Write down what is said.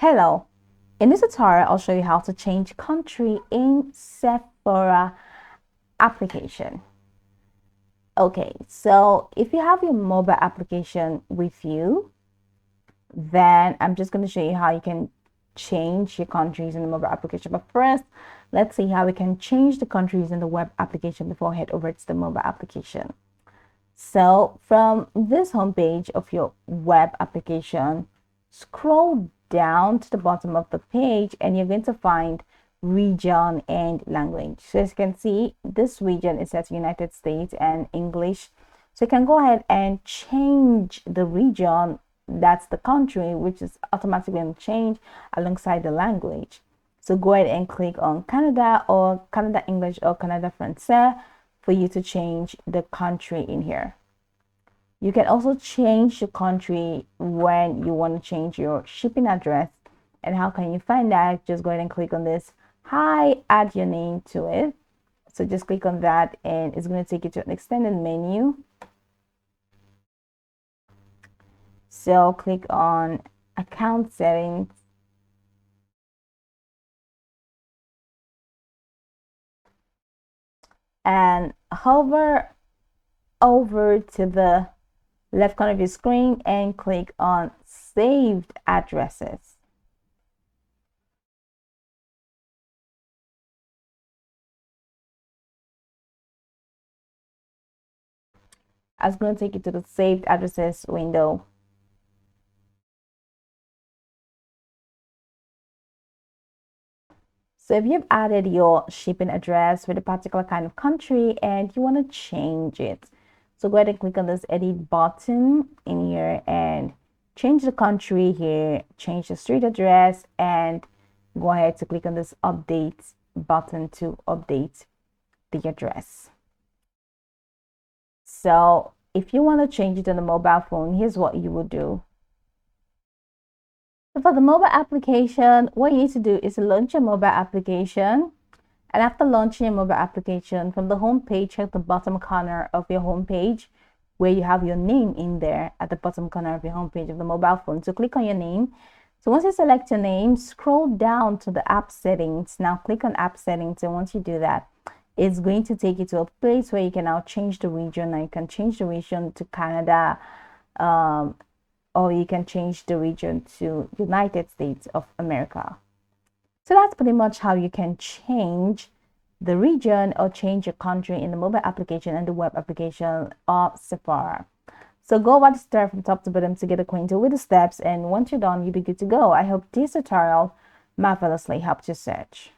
Hello, in this tutorial I'll show you how to change country in Sephora application. Okay, so if you have your mobile application with you, then I'm just going to show you how you can change your countries in the mobile application. But first, let's see how we can change the countries in the web application before I head over to the mobile application. So from this homepage of your web application, scroll down to the bottom of the page and you're going to find region and language. So as you can see, this region is set to United States and English. So you can go ahead and change the region, that's the country, which is automatically going to change alongside the language. So go ahead and click on Canada or Canada English or Canada Français for you to change the country in here. You can also change the country when you want to change your shipping address. And how can you find that? Just go ahead and click on this. Hi, add your name to it. So just click on that and it's going to take you to an extended menu. So click on account settings. And hover over to the left corner of your screen and click on saved addresses. I'm going to take you to the saved addresses window. So if you've added your shipping address with a particular kind of country and you want to change it, so go ahead and click on this edit button in here and change the country here, change the street address, and go ahead to click on this update button to update the address. So if you want to change it on the mobile phone, here's what you would do. So for the mobile application, what you need to do is launch your mobile application. And after launching your mobile application, from the home page, check the bottom corner of your home page where you have your name in there at the bottom corner of your home page of the mobile phone. So click on your name. So once you select your name, scroll down to the app settings. Now click on app settings. And once you do that, it's going to take you to a place where you can now change the region. Now you can change the region to Canada, or you can change the region to United States of America. So that's pretty much how you can change the region or change your country in the mobile application and the web application of Sephora. So go over the step from top to bottom to get acquainted with the steps, and once you're done, you'll be good to go. I hope this tutorial marvelously helped your search.